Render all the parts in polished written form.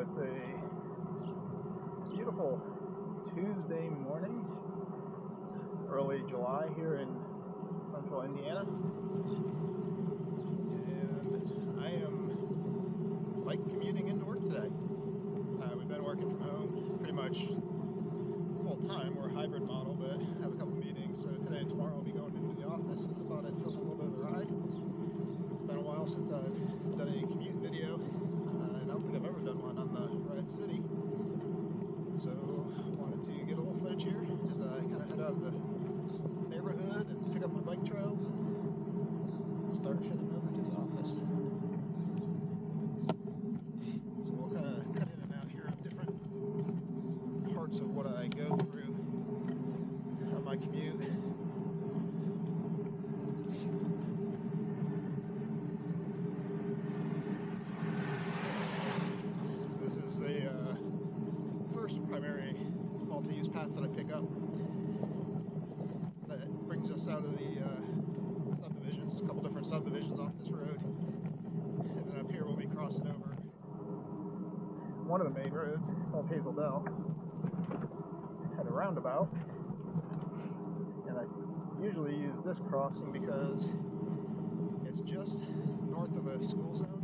It's a beautiful Tuesday morning, early July here in central Indiana, and I am bike commuting into work today. We've been working from home pretty much full time. We're a hybrid model, but have a couple meetings, so today and tomorrow I'll be going into the office, and I thought I'd film a little bit of the ride. It's been a while since I've done a commute video, and I don't think I've ever done one on the RadCity. So wanted to get a little footage here as I kind of head out of the neighborhood and pick up my bike trails and start heading over to the office. So we'll kind of cut in and out here of different parts of what I go through on my commute. So this is the first primary multi-use path that I pick up that brings us out of the subdivisions, a couple different subdivisions off this road, and then up here we'll be crossing over one of the main roads called Hazelnut at a roundabout, and I usually use this crossing because it's just north of a school zone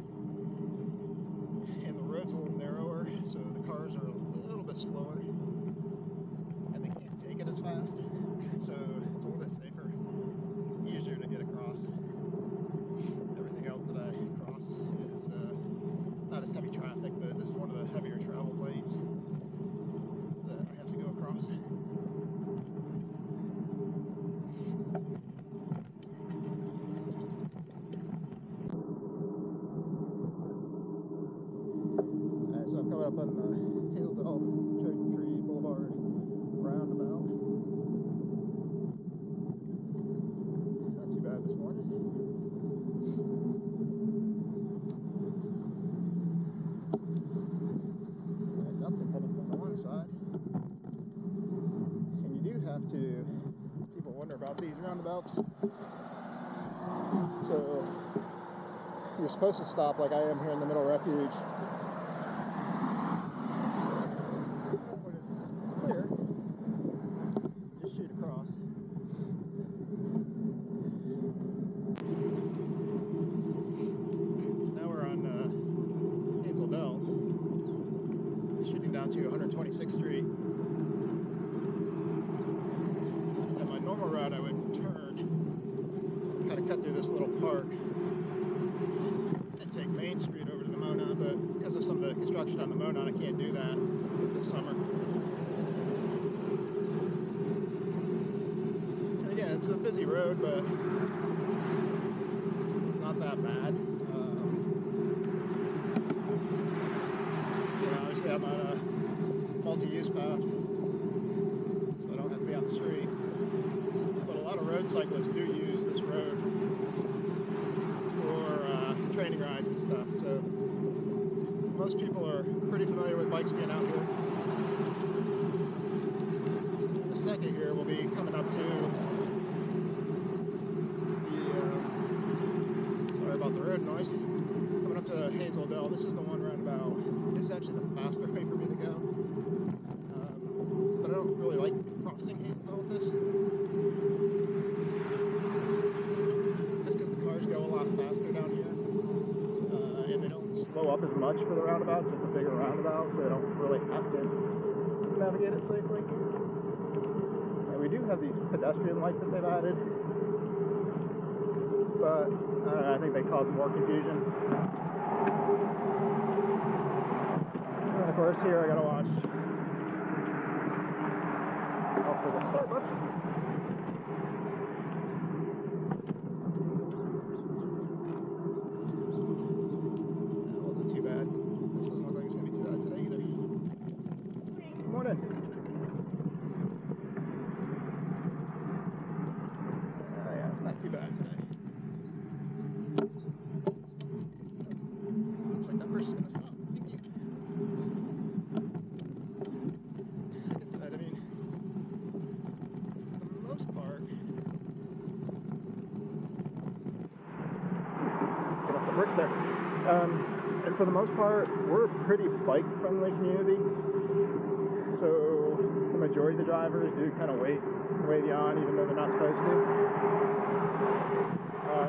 and the road's a little narrower, so the cars are a little bit slower and they can't take it as fast, so it's a little bit safer, easier to get across. Everything else that I cross is not as heavy traffic, but this is one of the heavier travel lanes that I have to go across. So I'm coming up on Hazelnut Tree Boulevard Roundabout. Not too bad this morning. Nothing coming from the one side. And you do have to, people wonder about these roundabouts. So you're supposed to stop like I am here in the middle of Refuge. When it's clear, just shoot across. So now we're on Hazelnut, shooting down to 126th Street. And my normal route I would turn, kind of cut through this little park and take Main Street over to the Mona, but because of some of the construction on the Mona, I can't do that this summer. And again, it's a busy road, but it's not that bad. Obviously I'm on a multi-use path, so I don't have to be on the street. But a lot of road cyclists do use this road for training rides and stuff, so most people are pretty familiar with bikes being out here. In a second here, we'll be coming up to the, sorry about the road noise, coming up to Hazelnut. This is the one roundabout. This is actually the faster way for me to go, but I don't really like crossing Hazelnut with this, just because the cars go a lot faster down here. And they don't slow up as much for the roundabout, so it's a bigger roundabout, so they don't really have to navigate it safely. And we do have these pedestrian lights that they've added, but I don't know, I think they cause more confusion. And of course here I gotta watch out for the Starbucks. Too bad. This doesn't look like it's going to be too bad today either. Good morning. Yeah, it's not too bad today. Looks like that person's going to stop. Thank you. Like I said, I mean, for the most part, get off the bricks there. And for the most part, we're a pretty bike-friendly community. So the majority of the drivers do kind of wait on, even though they're not supposed to.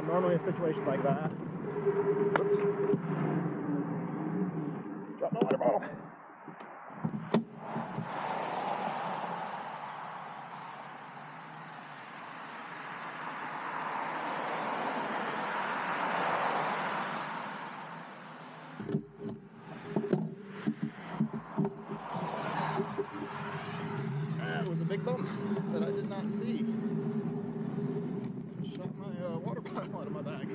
Normally a situation like that. Oops. Drop my water bottle. That was a big bump that I did not see. Shot my water bottle out of my bag.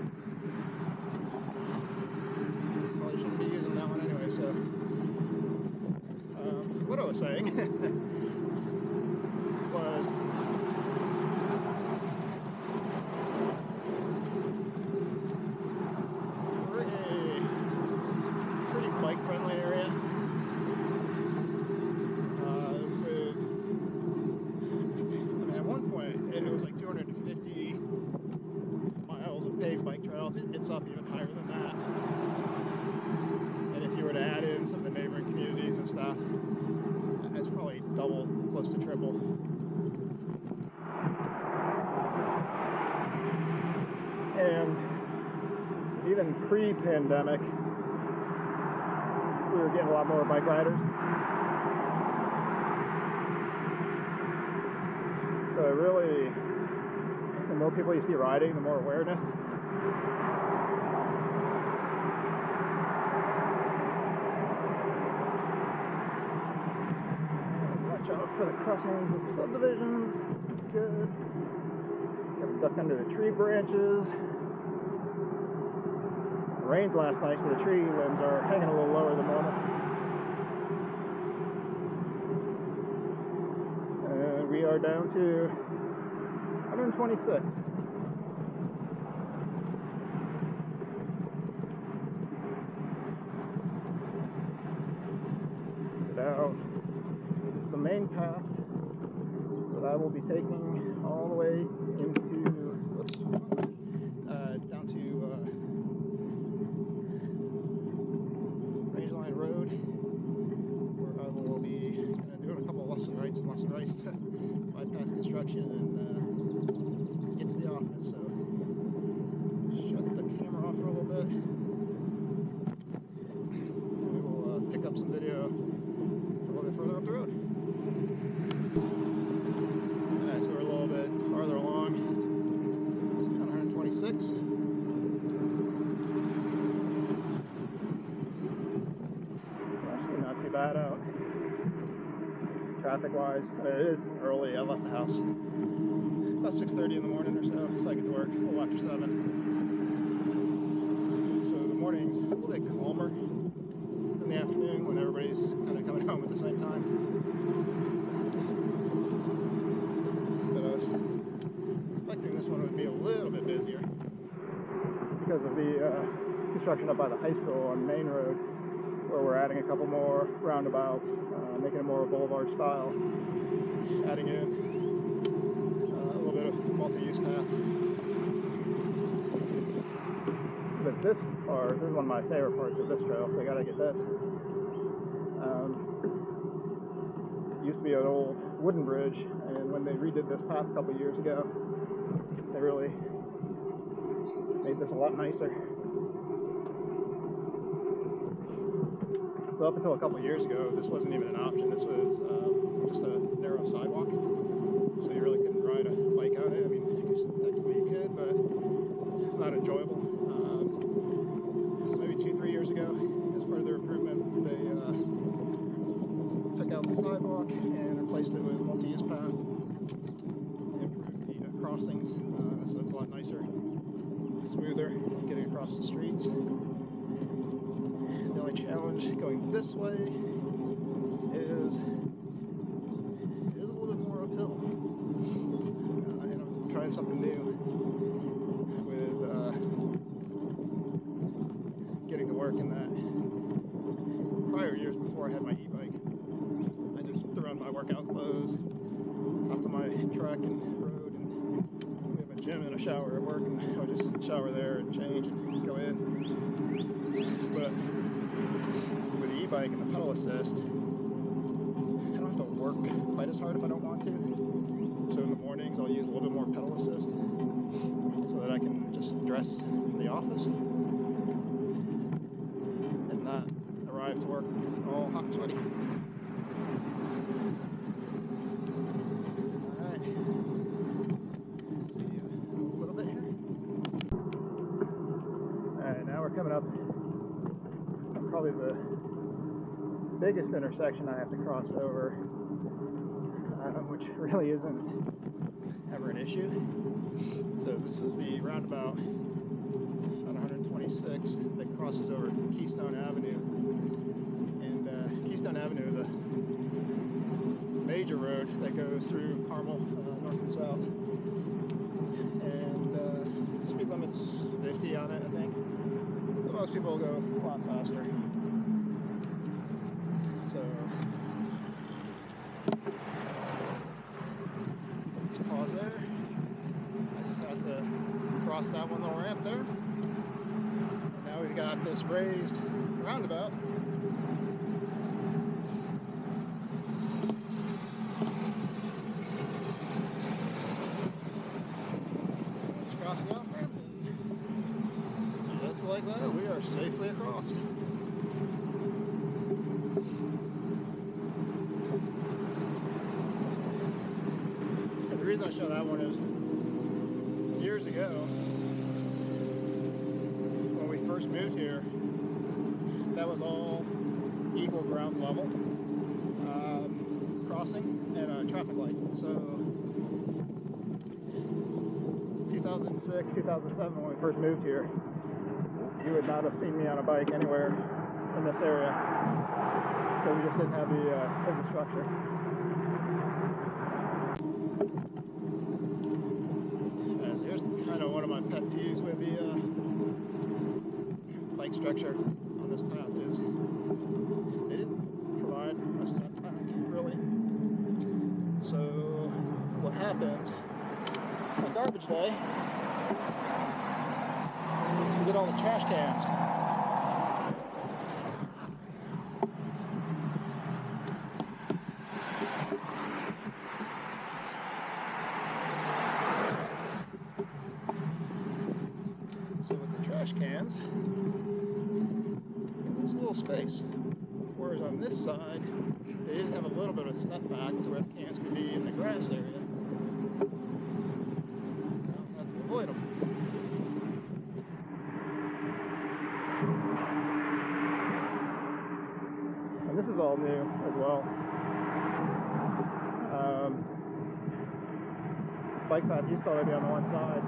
Probably shouldn't be using that one anyway, so what I was saying was we're a pretty bike-friendly area. At one point it was like 250 miles of paved bike trails. It's up even higher than that. And if you were to add in some of the neighboring communities and stuff, it's probably double, close to triple. And even pre-pandemic, we were getting a lot more bike riders. So really, the more people you see riding, the more awareness. Watch out for the crossings of the subdivisions. Good. Gotta duck under the tree branches. It rained last night, so the tree limbs are hanging a little lower than normal. And we are down to 126. Now, this is the main path that I will be taking all the way into, down to Rangeline Road, where I will be kind of doing a couple of left and rights to bypass construction and get to the office. So, shut the camera off for a little bit, and we will pick up some video a little bit further up the road. Alright, so we're a little bit farther along on 126. Actually not too bad out traffic wise. It is early. I left the house about 6:30 in the morning or so I get to work a little after 7. So the morning's a little bit calmer in the afternoon when everybody's kind of coming home at the same time. But I was expecting this one would be a little bit busier because of the construction up by the high school on Main Road, where we're adding a couple more roundabouts, making it more boulevard style, adding in a little bit of MultiUse Path. But this part, this is one of my favorite parts of this trail, so I gotta get this. Used to be an old wooden bridge, and when they redid this path a couple years ago, they really made this a lot nicer. So up until a couple years ago, this wasn't even an option. This was just a narrow sidewalk, so you really couldn't ride a bike on it. I mean, technically you could, but not enjoyable. So maybe 2-3 years ago, as part of their improvement, they took out the sidewalk and replaced it with MultiUse Path, improved the crossings, so it's a lot nicer, smoother getting across the streets. The only challenge going this way is it is a little bit more uphill, and I'm trying something new with getting to work in that. Prior years before I had my e-bike, I just threw on my workout clothes, hopped on my truck and rode, and we have a gym and a shower at work, and I would just shower there and change and go in. that with the e-bike and the pedal assist, I don't have to work quite as hard if I don't want to. So in the mornings I'll use a little bit more pedal assist so that I can just dress for the office and not arrive to work all hot and sweaty. Alright, see you in a little bit here. Alright, now we're coming up on probably the biggest intersection I have to cross over, which really isn't ever an issue. So this is the roundabout on 126 that crosses over Keystone Avenue. And Keystone Avenue is a major road that goes through Carmel, north and south. And the speed limit's 50 on it, I think. But most people go a lot faster. So just pause there. I just have to cross that one little ramp there. And now we've got this raised roundabout. Just cross the off ramp, and just like that, we are safely across. The reason I show that one is years ago, when we first moved here, that was all equal ground level crossing and a traffic light. So 2006, 2007, when we first moved here, you would not have seen me on a bike anywhere in this area because we just didn't have the infrastructure. Kind of one of my pet peeves with the bike structure on this path is they didn't provide a setback, really. So what happens on garbage day is you get all the trash cans. So with the trash cans, you lose a little space. Whereas on this side, they did have a little bit of a setback to where the cans could be in the grass area. I don't have to avoid them. And this is all new as well. Bike path used to only be on the one side.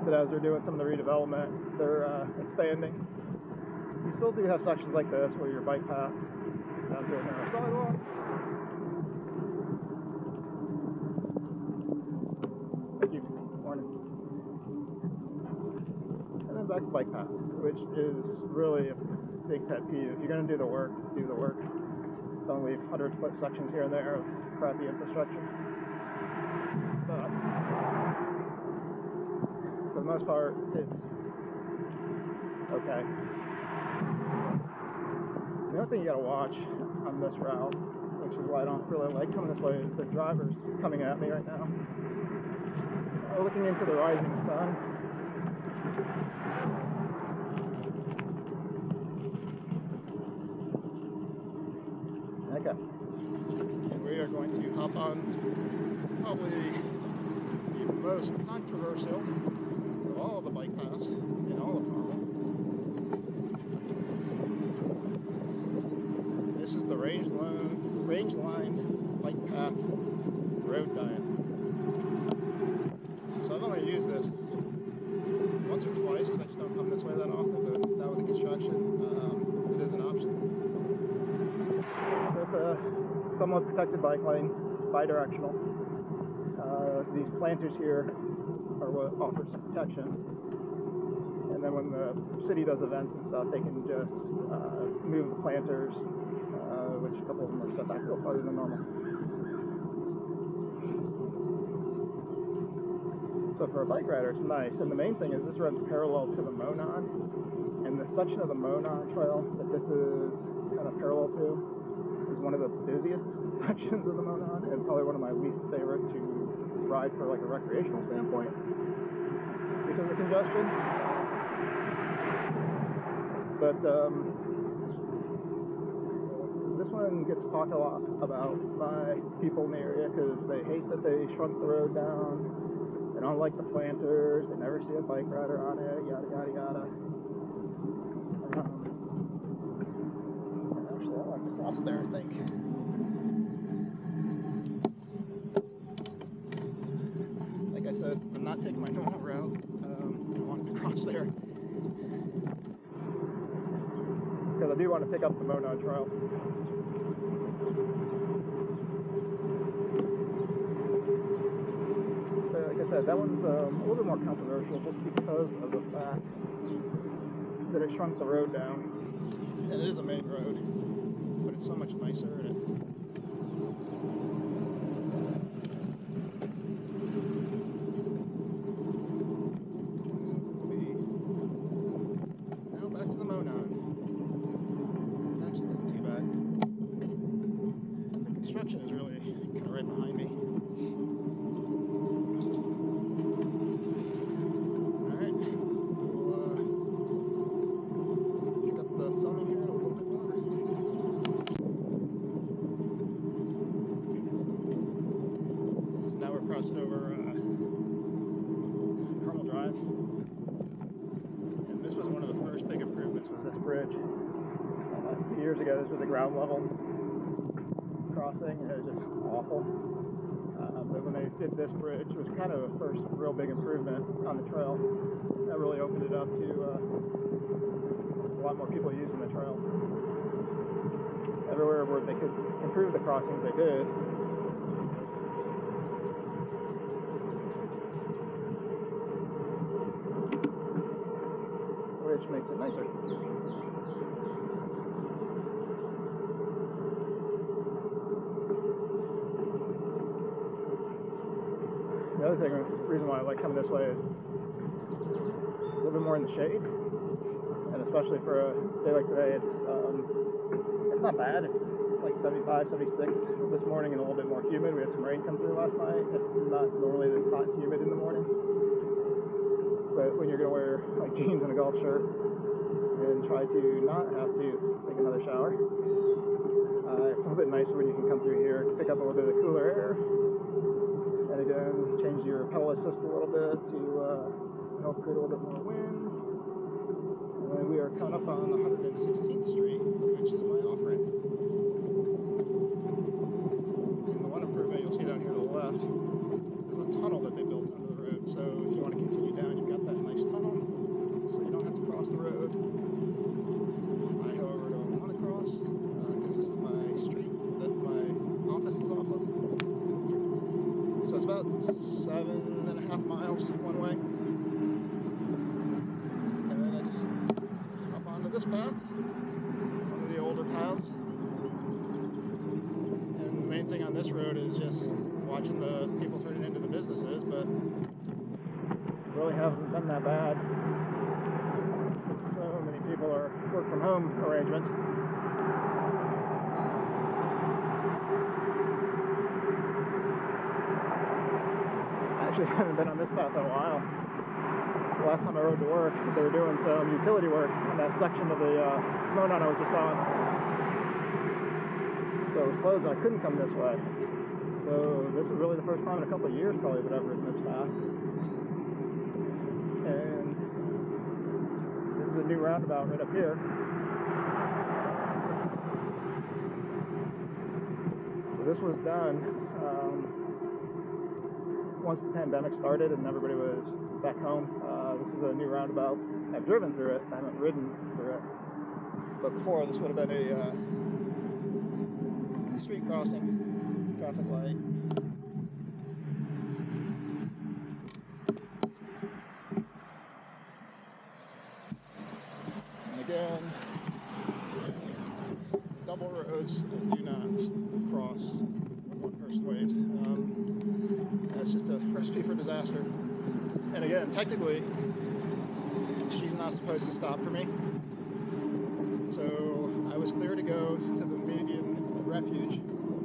But as they're doing some of the redevelopment, they're expanding. You still do have sections like this where your bike path down to a narrow sidewalk. Thank you. Morning. And then back to bike path, which is really a big pet peeve. If you're going to do the work, do the work. Don't leave 100-foot sections here and there of crappy infrastructure. But for the most part, it's okay. The other thing you gotta watch on this route, which is why I don't really like coming this way, is the drivers coming at me right now. Looking into the rising sun. Okay. And we are going to hop on probably the most controversial of all the bike paths in all of Carmel. This is the Rangeline bike path road diet. So I've only used this once or twice because I just don't come this way that often, but now with the construction, it is an option. So it's a somewhat protected bike lane, bi-directional. These planters here are what offers protection. And then when the city does events and stuff, they can just move the planters, which a couple of them are set back a little farther than normal. So for a bike rider, it's nice. And the main thing is this runs parallel to the Monon. And the section of the Monon Trail that this is kind of parallel to is one of the busiest sections of the Monon, and probably one of my least favorite to ride for like a recreational standpoint because of congestion. But this one gets talked a lot about by people in the area because they hate that they shrunk the road down. They don't like the planters. They never see a bike rider on it. Yada yada yada. Actually, I like to cross there, I think. Like I said, I'm not taking my normal route. I wanted to cross there. Because I do want to pick up the Monon Trail. But like I said, that one's a little bit more controversial just because of the fact that it shrunk the road down. And it is a main road, but it's so much nicer and it now back to the Monon. It actually isn't too bad. The construction is really kind of right behind me. Alright, we'll pick up the filming here in a little bit more. So now we're crossing over Carmel Drive. And this was one of the first big improvements, was this bridge. Years ago, this was a ground level crossing, and it was just awful. But when they did this bridge, it was kind of the first real big improvement on the trail. That really opened it up to a lot more people using the trail. Everywhere where they could improve the crossings, they did. Which makes it nicer. The other thing, reason why I like coming this way is a little bit more in the shade, and especially for a day like today, it's not bad. It's like 75, 76 this morning and a little bit more humid. We had some rain come through last night. It's not normally this hot and humid in the morning, but when you're going to wear like jeans and a golf shirt and try to not have to take another shower, it's a little bit nicer when you can come through here, pick up a little bit of the cooler air. And again, change your pedal assist a little bit to help create a little bit more wind. And then we are coming up on 116th Street, which is my off-ramp. And the one improvement you'll see down here to the left is a tunnel that they built under the road. So if you want to continue down, you've got that nice tunnel, so you don't have to cross the road. I, however, don't want to cross, because this is my street that my office is off of. So it's about 7.5 miles one way. And then I just hop onto this path, one of the older paths. And the main thing on this road is just watching the people turning into the businesses, but it really hasn't been that bad since so many people are work from home arrangements. I haven't been on this path in a while. The last time I rode to work, they were doing some utility work on that section of the Monon I was just on. So it was closed and I couldn't come this way. So this is really the first time in a couple of years probably that I've ridden this path. And this is a new roundabout right up here. So this was done once the pandemic started and everybody was back home. This is a new roundabout. I've driven through it, I haven't ridden through it. But before, this would have been a street crossing, traffic light. And again, double roads do not cross when one person waves. That's just a recipe for disaster. And again, technically, she's not supposed to stop for me. So I was clear to go to the median Refuge,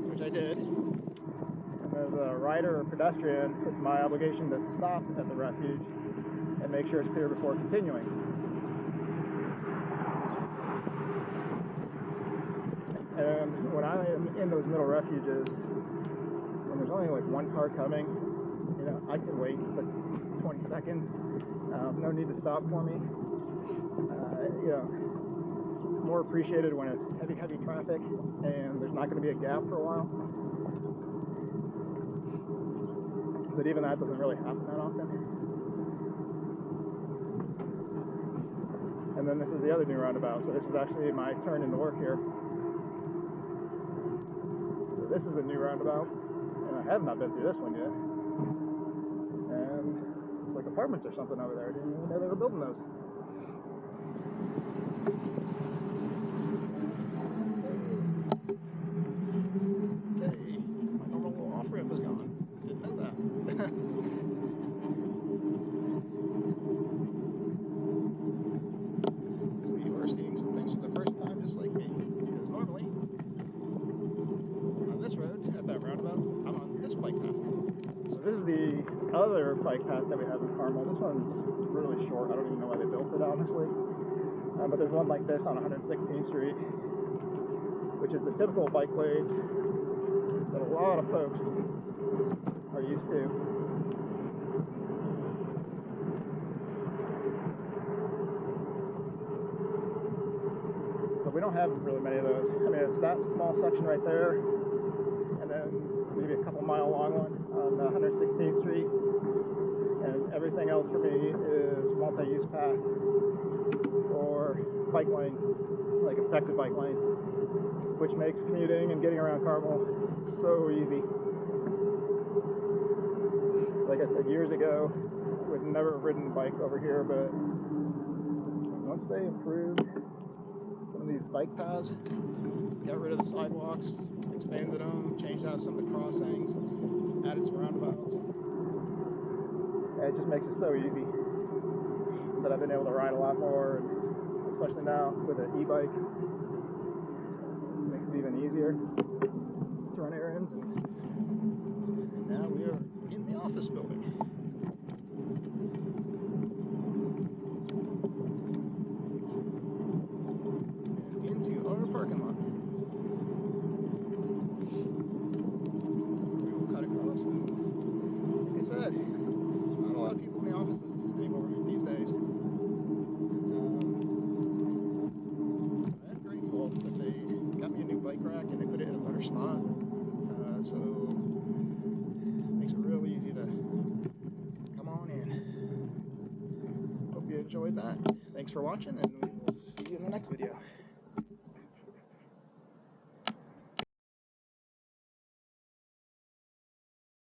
which I did. And as a rider or pedestrian, it's my obligation to stop at the Refuge and make sure it's clear before continuing. And when I am in those middle refuges, when there's only like one car coming, you know, I can wait like 20 seconds. No need to stop for me. You know, it's more appreciated when it's heavy traffic and there's not going to be a gap for a while. But even that doesn't really happen that often. And then this is the other new roundabout. So this is actually my turn into work here. So this is a new roundabout, and I have not been through this one yet. And it's like apartments or something over there. I didn't even know they were building those. Okay, my normal little off-ramp is gone. Didn't know that. So you are seeing some things for the first time, just like me. Because normally, on this road, at that roundabout, I'm on this bike path. So this is the other bike path that we have in Carmel. This one's really short. I don't even know why they built it, honestly. But there's one like this on 116th Street, which is the typical bike lanes that a lot of folks are used to. But we don't have really many of those. I mean, it's that small section right there, and then maybe a couple mile long one on 116th Street. And everything else for me is multi-use path or bike lane, like a protected bike lane, which makes commuting and getting around Carmel so easy. Like I said, years ago, I would never have ridden a bike over here, but once they improved some of these bike paths, got rid of the sidewalks, expanded them, changed out some of the crossings, added some roundabouts, it just makes it so easy that I've been able to ride a lot more, and especially now with an e-bike, it makes it even easier to run errands. And now we are in the office building. And into our parking lot. We will cut across, and like I said, not a lot of people in the offices anymore these days. I'm grateful that they got me a new bike rack and they put it in a better spot. So it makes it real easy to come on in. Hope you enjoyed that. Thanks for watching, and we will see you in the next video.